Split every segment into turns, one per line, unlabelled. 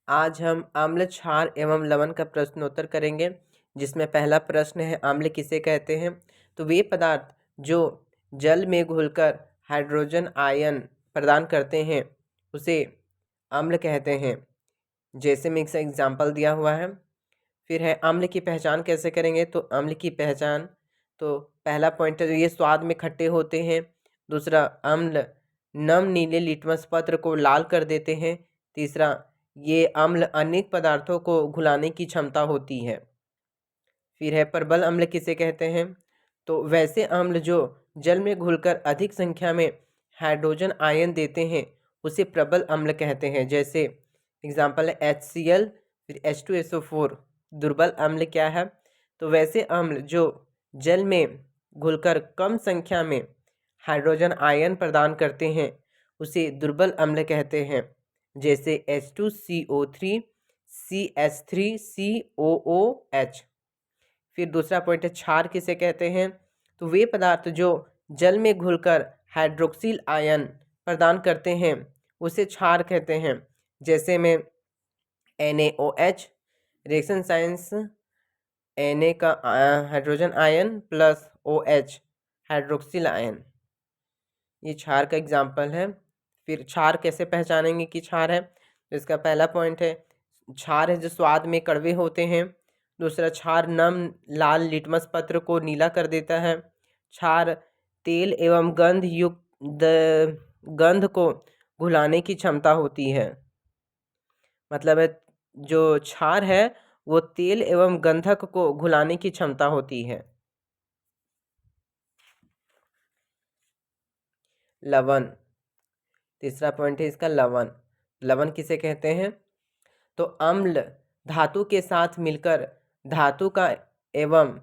आज हम अम्ल, क्षार एवं लवण का प्रश्नोत्तर करेंगे, जिसमें पहला प्रश्न है अम्ल किसे कहते हैं। तो वे पदार्थ जो जल में घुलकर हाइड्रोजन आयन प्रदान करते हैं उसे अम्ल कहते हैं। जैसे में एक एग्जाम्पल दिया हुआ है। फिर है अम्ल की पहचान कैसे करेंगे। तो अम्ल की पहचान, तो पहला पॉइंट है तो ये स्वाद में खट्टे होते हैं। दूसरा, अम्ल नम नीले लिटमस पत्र को लाल कर देते हैं। तीसरा, ये अम्ल अनेक पदार्थों को घुलाने की क्षमता होती है। फिर है प्रबल अम्ल किसे कहते हैं। तो वैसे अम्ल जो जल में घुलकर अधिक संख्या में हाइड्रोजन आयन देते हैं उसे प्रबल अम्ल कहते हैं। जैसे एग्जाम्पल है HCl, फिर H2SO4। दुर्बल अम्ल क्या है। तो वैसे अम्ल जो जल में घुलकर कम संख्या में हाइड्रोजन आयन प्रदान करते हैं उसे दुर्बल अम्ल कहते हैं। जैसे H2CO3, CH3, COOH। फिर दूसरा पॉइंट है क्षार किसे कहते हैं। तो वे पदार्थ जो जल में घुलकर हाइड्रोक्सिल आयन प्रदान करते हैं उसे क्षार कहते हैं। जैसे में NaOH, रिएक्शन साइंस Na का hydrogen ion plus OH hydroxyl ion, ये क्षार का एग्जाम्पल है। फिर क्षार कैसे पहचानेंगे कि क्षार है। तो इसका पहला पॉइंट है क्षार है जो स्वाद में कड़वे होते हैं। दूसरा, क्षार नम लाल लिटमस पत्र को नीला कर देता है। क्षार तेल एवं गंध युक्त गंध को घुलाने की क्षमता होती है। मतलब है जो क्षार है वो तेल एवं गंधक को घुलाने की क्षमता होती है। लवण, तीसरा पॉइंट है इसका लवण। लवण किसे कहते हैं। तो अम्ल धातु के साथ मिलकर धातु का एवं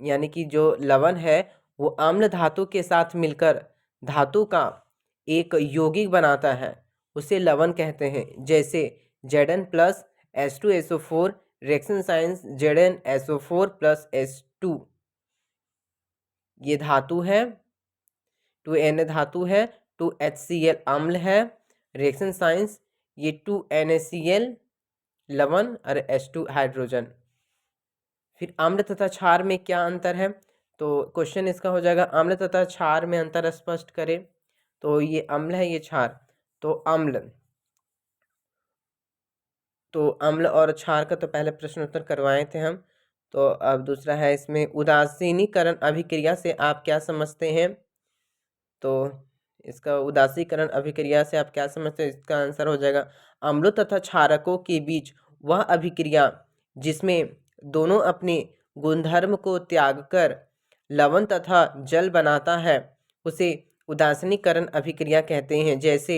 यानी कि जो लवण है वो अम्ल धातु के साथ मिलकर धातु का एक यौगिक बनाता है, उसे लवण कहते हैं। जैसे Zn plus H2SO4, reaction science ZnSO4 plus H2, ये धातु है। 2Na धातु है, 2HCl अम्ल है। रिएक्शन साइंस ये 2NaCl लवण और H2 हाइड्रोजन। फिर अम्ल तथा क्षार में क्या अंतर है। तो क्वेश्चन इसका हो जाएगा अम्ल तथा क्षार में अंतर स्पष्ट करें। तो ये अम्ल है, ये क्षार। तो अम्ल और क्षार का तो पहले प्रश्न उत्तर करवाए थे हम। तो अब दूसरा है इसमें उदासीनीकरण अभिक्रिया से आप क्या समझते हैं। तो इसका उदासीकरण अभिक्रिया से आप क्या समझते हैं, इसका आंसर हो जाएगा अम्लों तथा क्षारकों के बीच वह अभिक्रिया जिसमें दोनों अपने गुणधर्म को त्याग कर लवण तथा जल बनाता है उसे उदासीनीकरण अभिक्रिया कहते हैं। जैसे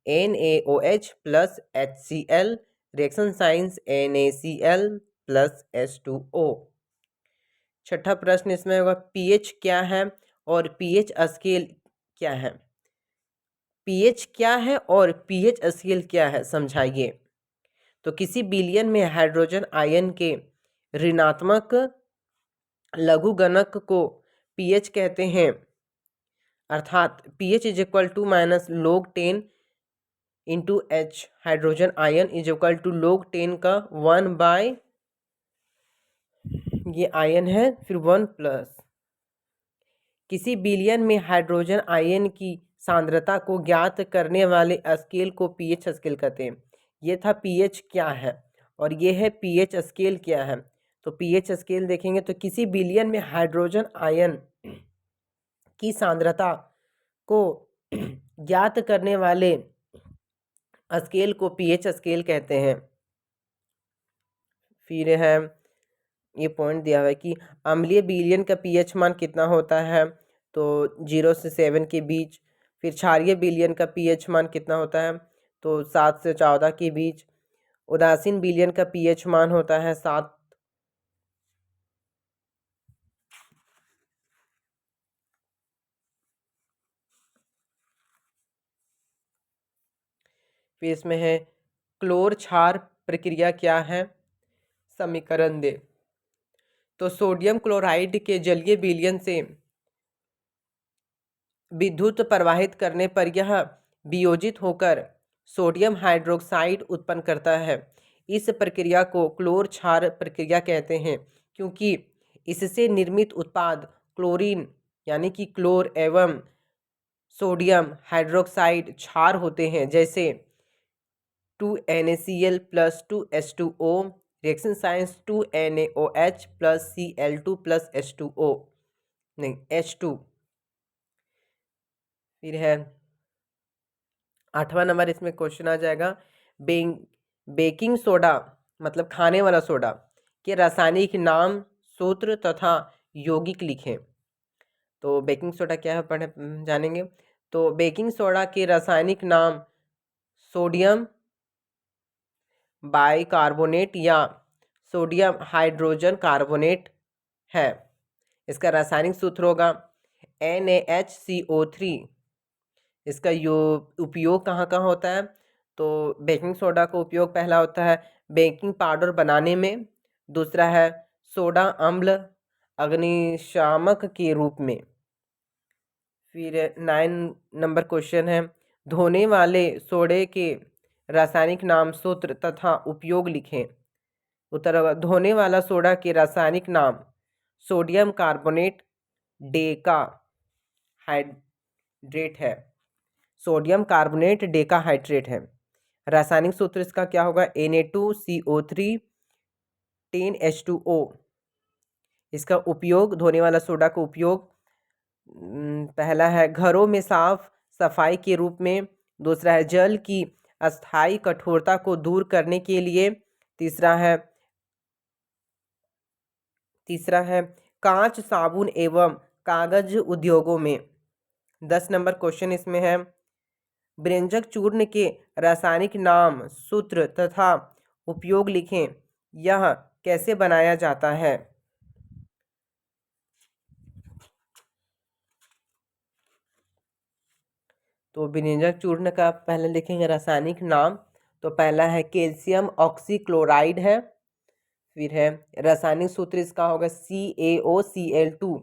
NaOH plus HCl, reaction science NaCl plus H2O। छठा प्रश्न इसमें होगा pH क्या है और pH स्केल क्या है। pH क्या है और pH स्केल क्या है, समझाइए। तो किसी विलयन में हाइड्रोजन आयन के ऋणात्मक लघुगणक को pH कहते हैं। अर्थात pH is equal to minus log 10 into H, hydrogen ion is equal to log 10 का 1 बाय, ये आयन है, फिर 1 प्लस। किसी विलयन में हाइड्रोजन आयन की सांद्रता को ज्ञात करने वाले स्केल को pH स्केल कहते हैं। ये था pH क्या है और ये है pH स्केल क्या है। तो pH स्केल देखेंगे तो किसी विलयन में हाइड्रोजन आयन की सांद्रता को ज्ञात करने वाले स्केल को pH स्केल कहते हैं। फिर है ये पॉइंट दिया हुआ है कि अम्लीय विलयन का pH मान कितना होता है। तो 0 से 7 के बीच। फिर क्षारीय विलयन का pH मान कितना होता है। तो 7 से 14 के बीच। उदासीन विलयन का pH मान होता है 7। फिर इसमें है क्लोर क्षार प्रक्रिया क्या है, समीकरण दे। तो सोडियम क्लोराइड के जलीय विलयन से विद्युत प्रवाहित करने पर यह वियोजित होकर सोडियम हाइड्रोक्साइड उत्पन्न करता है। इस प्रक्रिया को क्लोर क्षार प्रक्रिया कहते हैं, क्योंकि इससे निर्मित उत्पाद क्लोरीन यानी कि क्लोर एवं सोडियम हाइड्रोक्साइड क्षार होते हैं, जैसे 2NaCl plus 2H2O, reaction science 2NaOH plus Cl2 plus H2O, नहीं H2। फिर है 8वां नंबर, इसमें क्वेश्चन आ जाएगा बेकिंग सोडा मतलब खाने वाला सोडा के रासायनिक नाम, सूत्र तथा यौगिक लिखें। तो बेकिंग सोडा क्या है पढ़े जानेंगे। तो बेकिंग सोडा के रासायनिक नाम सोडियम बाइकार्बोनेट या सोडियम हाइड्रोजन कार्बोनेट है। इसका रासायनिक सूत्र होगा NaHCO3। इसका उपयोग कहाँ कहाँ होता है। तो बेकिंग सोडा का उपयोग पहला होता है बेकिंग पाउडर बनाने में, दूसरा है सोडा अम्ल अग्निशामक के रूप में। फिर 9 नंबर क्वेश्चन है धोने वाले सोडे के रासायनिक नाम, सूत्र तथा उपयोग लिखें। उत्तर होगा धोने वाला सोडा के रासायनिक नाम सोडियम कार्बोनेट डेका हाइड्रेट है। सोडियम कार्बोनेट डेका हाइड्रेट है। रासायनिक सूत्र इसका क्या होगा Na2CO3 10H2O। इसका उपयोग धोने वाला सोडा का उपयोग पहला है घरों में साफ सफाई के रूप में, दूसरा है जल की अस्थायी कठोरता को दूर करने के लिए, तीसरा है कांच, साबुन एवं कागज उद्योगों में। 10 नंबर क्वेश्चन इसमें है व्यंजक चूर्ण के रासायनिक नाम, सूत्र तथा उपयोग लिखें। यह कैसे बनाया जाता है। तो व्यंजक चूर्ण का पहले लिखेंगे रासायनिक नाम। तो पहला है कैल्शियम ऑक्सीक्लोराइड है। फिर है रासायनिक सूत्र इसका होगा CaOCl2।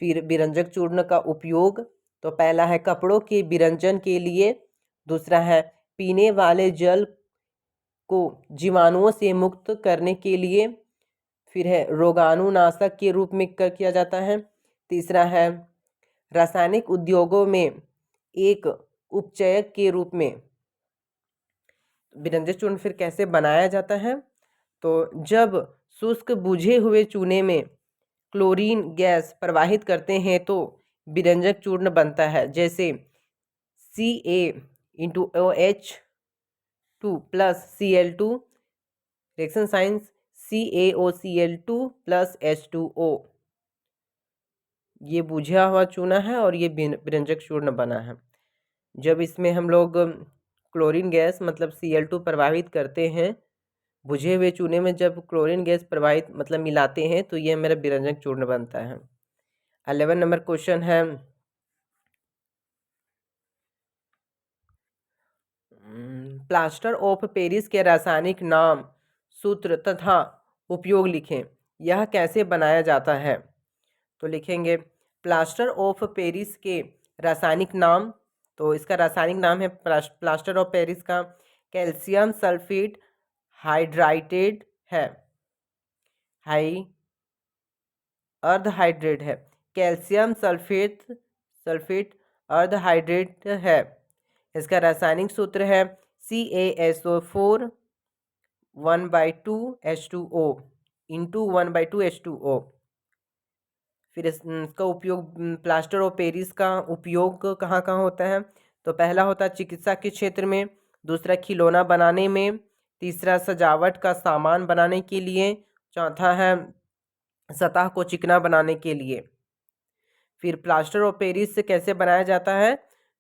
फिर विरंजक चूर्ण का उपयोग, तो पहला है कपड़ों के विरंजन के लिए, दूसरा है पीने वाले जल को जीवाणुओं से मुक्त करने के लिए, फिर है रोगाणुनाशक के रूप में किया जाता है, तीसरा है रासायनिक उद्योगों में एक उपचयक के रूप में। विरंजक चूर्ण फिर कैसे बनाया जाता है। तो जब शुष्क बुझे हुए चूने में क्लोरीन गैस प्रवाहित करते हैं तो विरंजक चूर्ण बनता है, जैसे CaOH2 plus Cl2, reaction science CaOCl2 plus H2O। ये बुझा हुआ चूना है और ये विरंजक चूर्ण बना है। जब इसमें हम लोग क्लोरीन गैस मतलब Cl2 प्रवाहित करते हैं, बुझे हुए चूने में जब क्लोरीन गैस प्रवाहित मतलब मिलाते हैं तो ये मेरा विरंजक चूर्ण बनता है। 11 नंबर क्वेश्चन है प्लास्टर ऑफ पेरिस के रासायनिक नाम, सूत्र तथा उपयोग लिखें। यह कैसे बनाया जाता है। तो लिखेंगे प्लास्टर ऑफ पेरिस के रासायनिक नाम। तो इसका रासायनिक नाम है प्लास्टर ऑफ पेरिस का कैल्शियम सल्फेट हाइड्राइटेड है, अर्धहाइड्रेट है। कैल्शियम सल्फेट अर्धहाइड्रेट है। इसका रासायनिक सूत्र है CaSO4 1/2H2O इंटू 1/2H2O। फिर इसका उपयोग प्लास्टर ऑफ पेरिस का उपयोग कहाँ कहाँ होता है। तो पहला होता है चिकित्सा के क्षेत्र में, दूसरा खिलौना बनाने में, तीसरा सजावट का सामान बनाने के लिए, चौथा है सतह को चिकना बनाने के लिए। फिर प्लास्टर ऑफ पेरिस से कैसे बनाया जाता है।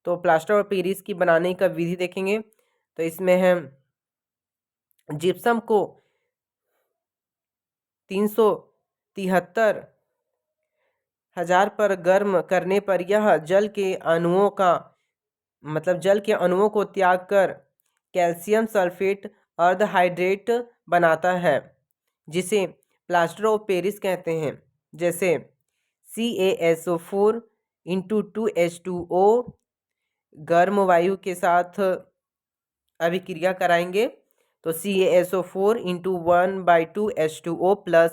तो प्लास्टर ऑफ पेरिस की बनाने का विधि देखेंगे। तो इसमें है जिप्सम को 373,000 पर गर्म करने पर यह जल के अणुओं को त्याग कर कैल्शियम सल्फेट अर्धहाइड्रेट बनाता है, जिसे प्लास्टर ऑफ पेरिस कहते हैं। जैसे CaSO4 इंटू 2H2O गर्म वायु के साथ अभिक्रिया कराएंगे तो CaSO4 into 1/2H2O plus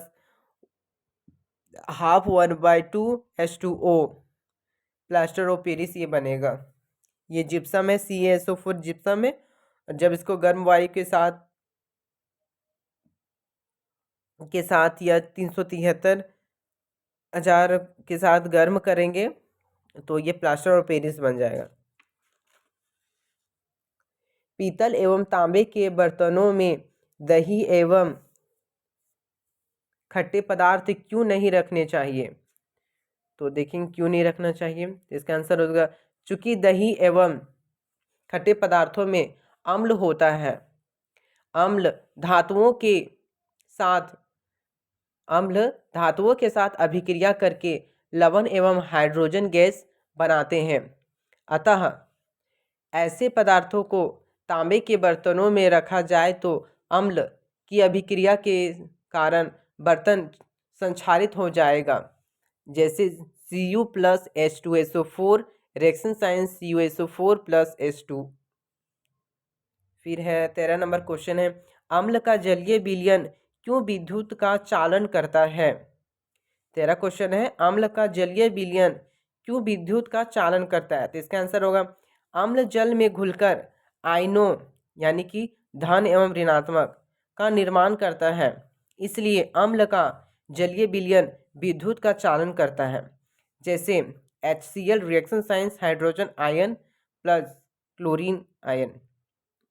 half 1/2H2O plaster of Paris ये बनेगा। ये जिप्सम है, CaSO4 जिप्सम है। जब इसको गर्म वायु के साथ या 373,000 के साथ गर्म करेंगे तो ये प्लास्टर ऑफ पेरिस बन जाएगा। पीतल एवं तांबे के बर्तनों में दही एवं खट्टे पदार्थ क्यों नहीं रखने चाहिए? तो देखेंगे क्यों नहीं रखना चाहिए। इसका आंसर होगा चूंकि दही एवं खट्टे पदार्थों में अम्ल होता है। अम्ल धातुओं के साथ अभिक्रिया करके लवण एवं हाइड्रोजन गैस बनाते हैं। अतः ऐसे पदार्थों को तांबे के बर्तनों में रखा जाए तो अम्ल की अभिक्रिया के कारण बर्तन संक्षारित हो जाएगा। जैसे Cu plus H2SO4 reaction sign CuSO4 plus H2। फिर है 13 नंबर क्वेश्चन है अम्ल का जलीय विलयन क्यों विद्युत का चालन करता है? 13 क्वेश्चन है अम्ल का जलीय विलयन क्यों विद्युत का चालन करता है? तो इसका आंसर होगा अम्ल जल में घुलकर आयनों यानी कि धन एवं ऋणात्मक का निर्माण करता है, इसलिए अम्ल का जलीय विलयन विद्युत का चालन करता है। जैसे HCl reaction science hydrogen ion plus chlorine ion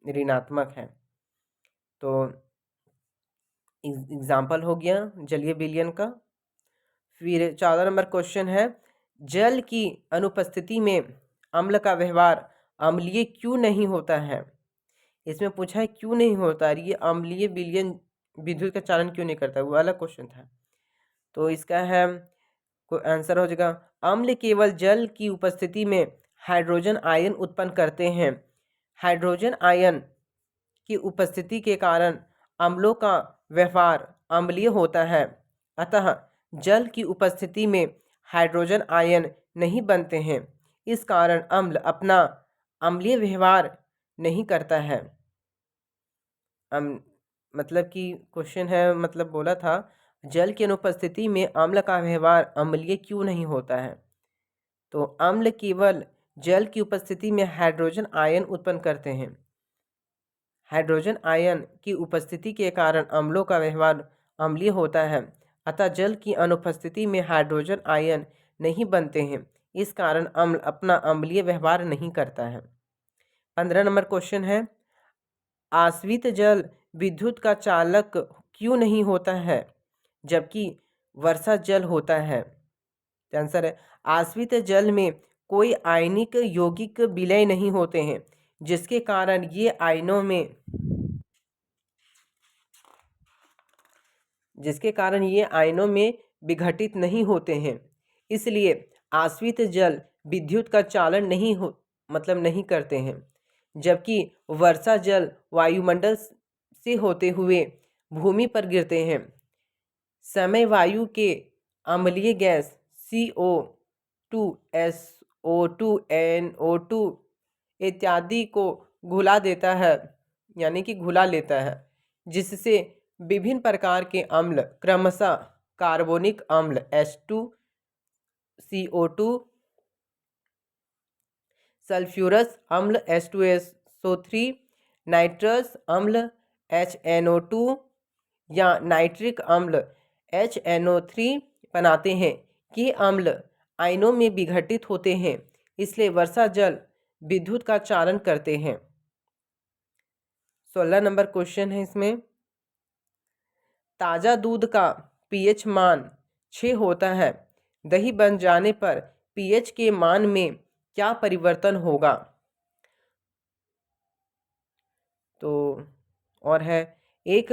ऋणात्मक है। तो एग्जाम्पल हो गया जलीय विलयन का। फिर 14 नंबर क्वेश्चन है जल की अनुपस्थिति में अम्ल का व्यवहार अम्लीय क्यों नहीं होता है? इसमें पूछा है क्यों नहीं होता, ये अम्लीय विलयन विद्युत का चालन क्यों नहीं करता, वो वाला क्वेश्चन था। तो इसका है आंसर हो जाएगा अम्ल केवल जल की उपस्थिति में हाइड्रोजन आयन उत्पन्न करते हैं। हाइड्रोजन आयन की उपस्थिति के कारण अम्लों का व्यवहार अम्लीय होता है। अतः जल की उपस्थिति में हाइड्रोजन आयन नहीं बनते हैं, इस कारण अम्ल अपना अम्लीय व्यवहार नहीं करता है। मतलब कि क्वेश्चन है, मतलब बोला था जल की अनुपस्थिति में अम्ल का व्यवहार अम्लीय क्यों नहीं होता है। तो अम्ल केवल जल की उपस्थिति में हाइड्रोजन आयन उत्पन्न करते हैं। हाइड्रोजन आयन की उपस्थिति के कारण अम्लों का व्यवहार अम्लीय होता है। अतः जल की अनुपस्थिति में हाइड्रोजन आयन नहीं बनते हैं, इस कारण अम्ल अपना अम्लीय व्यवहार नहीं करता है। 15 नंबर क्वेश्चन है आश्रित जल विद्युत का चालक क्यों नहीं होता है जबकि वर्षा जल होता है? आंसर है आश्रित जल में कोई आयनिक यौगिक विलय नहीं होते हैं, जिसके कारण ये आयनों में विघटित नहीं होते हैं। इसलिए आश्रित जल विद्युत का चालन नहीं करते हैं। जबकि वर्षा जल वायुमंडल से होते हुए भूमि पर गिरते हैं। समय वायु के अम्लीय गैस CO2 SO2 NO2 इत्यादि को घुला देता है, यानी कि घुला लेता है, जिससे विभिन्न प्रकार के अम्ल क्रमशः कार्बोनिक अम्ल H2CO2, सल्फ्यूरस अम्ल H2SO3, नाइट्रस अम्ल HNO2 या नाइट्रिक अम्ल HNO3 बनाते हैं। ये अम्ल आयनों में विघटित होते हैं, इसलिए वर्षा जल विद्युत का चालन करते हैं। 16 नंबर क्वेश्चन है इसमें ताज़ा दूध का pH मान 6 होता है, दही बन जाने पर pH के मान में क्या परिवर्तन होगा? तो और है एक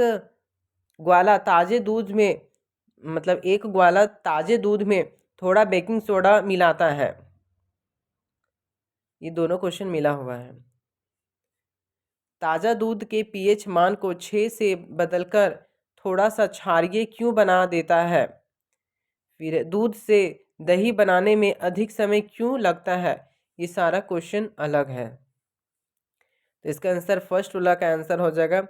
ग्वाला ताज़े दूध में थोड़ा बेकिंग सोडा मिलाता है। ये दोनों क्वेश्चन मिला हुआ है। ताज़ा दूध के pH मान को 6 से बदलकर थोड़ा सा क्षारीय क्यों बना देता है? फिर दूध से दही बनाने में अधिक समय क्यों लगता है? ये सारा क्वेश्चन अलग है। तो इसका आंसर फर्स्ट वाला का आंसर हो जाएगा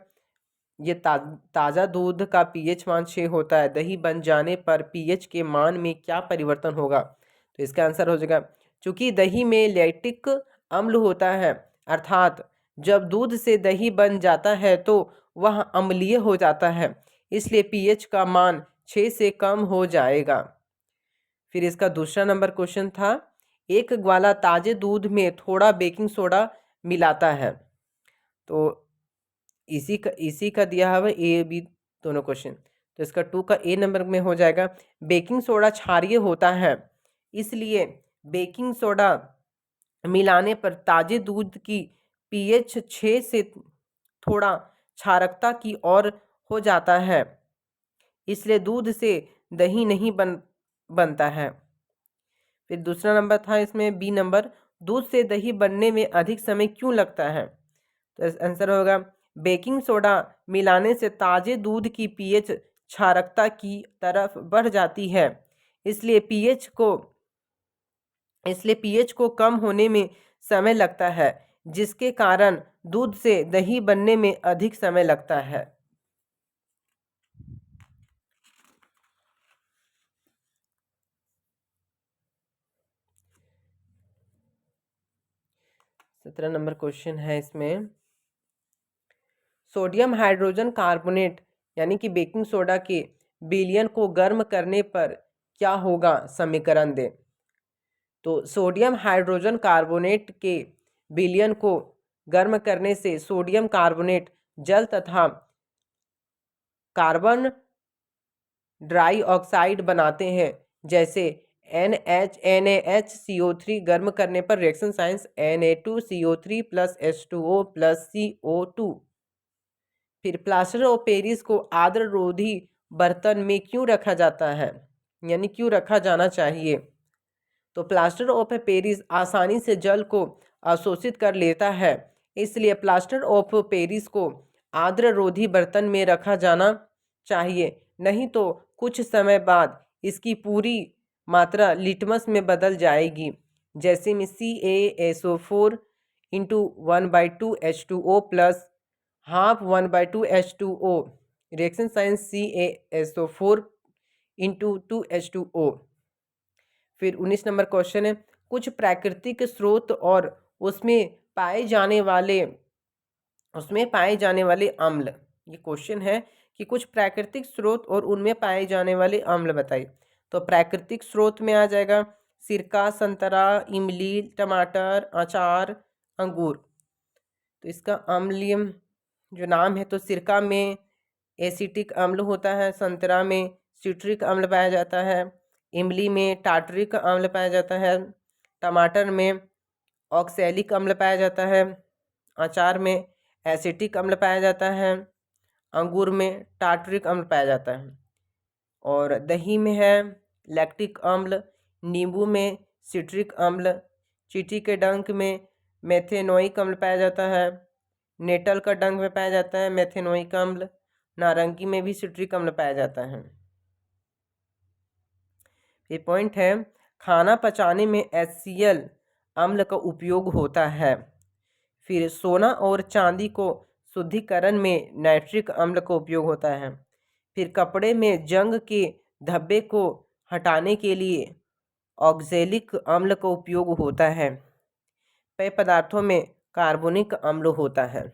ये ताज़ा दूध का पीएच मान 6 होता है, दही बन जाने पर पीएच के मान में क्या परिवर्तन होगा? तो इसका आंसर हो जाएगा चूंकि दही में लैक्टिक अम्ल होता है, अर्थात जब दूध से दही बन जाता है तो वह अम्लीय हो जाता है, इसलिए पीएच का मान 6 से कम हो जाएगा। फिर इसका दूसरा नंबर क्वेश्चन था, एक ग्वाला ताजे दूध में थोड़ा बेकिंग सोडा मिलाता है। तो इसी का दिया हुआ ए बी दोनों क्वेश्चन। तो इसका 2 का ए नंबर में हो जाएगा, बेकिंग सोडा क्षारीय होता है, इसलिए बेकिंग सोडा मिलाने पर ताजे दूध की पीएच 6 से थोड़ा क्षारकता की ओर हो जाता है, इसलिए दूध से दही नहीं बनता है। फिर दूसरा नंबर था इसमें बी नंबर, दूध से दही बनने में अधिक समय क्यों लगता है? तो आंसर होगा बेकिंग सोडा मिलाने से ताजे दूध की पीएच क्षारकता की तरफ बढ़ जाती है, इसलिए पीएच को कम होने में समय लगता है, जिसके कारण दूध से दही बनने में अधिक समय लगता है। 17 नंबर क्वेश्चन है इसमें, सोडियम हाइड्रोजन कार्बोनेट यानी कि बेकिंग सोडा के विलयन को गर्म करने पर क्या होगा, समीकरण दें। तो सोडियम हाइड्रोजन कार्बोनेट के विलयन को गर्म करने से सोडियम कार्बोनेट जल तथा कार्बन डाइऑक्साइड बनाते हैं, जैसे NaHCO3 गर्म करने पर reaction science Na2CO3 plus H2O plus CO2। फिर प्लास्टर ऑफ पेरिस को आर्द्र रोधी बर्तन में क्यों रखा जाता है, यानी क्यों रखा जाना चाहिए? तो प्लास्टर ऑफ पेरिस आसानी से जल को अवशोषित कर लेता है, इसलिए प्लास्टर ऑफ पेरिस को आर्द्र रोधी बर्तन में रखा जाना चाहिए, नहीं तो कुछ समय बाद इसकी पूरी मात्रा लिटमस में बदल जाएगी, जैसे में CaSO4 into 1/2 H2O plus half 1/2 H2O, reaction science CaSO4 into 2 H2O। फिर 19 नंबर क्वेश्चन है, कुछ प्राकृतिक स्रोत और उसमें पाए जाने वाले अम्ल। ये क्वेश्चन है कि कुछ प्राकृतिक स्रोत और उनमें पाए जाने वाले अम्ल बताइए। तो प्राकृतिक स्रोत में आ जाएगा सिरका, संतरा, इमली, टमाटर, अचार, अंगूर। तो इसका अम्लीय जो नाम है, तो सिरका में एसिटिक अम्ल होता है, संतरा में सिट्रिक अम्ल पाया जाता है, इमली में टार्टरिक अम्ल पाया जाता है, टमाटर में ऑक्सैलिक अम्ल पाया जाता है, अचार में एसिटिक अम्ल पाया जाता है, अंगूर में टार्टरिक अम्ल पाया जाता है, और दही में है लैक्टिक अम्ल, नींबू में सिट्रिक अम्ल, चींटी के डंक में मेथेनोइक अम्ल पाया जाता है, नेटल का डंक में पाया जाता है मेथेनोइक अम्ल, नारंगी में भी सिट्रिक अम्ल पाया जाता है। ये पॉइंट है, खाना पचाने में HCl अम्ल का उपयोग होता है। फिर सोना और चांदी को शुद्धिकरण में नाइट्रिक अम्ल का उपयोग होता है। फिर कपड़े में जंग के धब्बे को हटाने के लिए ऑक्जेलिक अम्ल का उपयोग होता है। पेय पदार्थों में कार्बोनिक अम्ल होता है।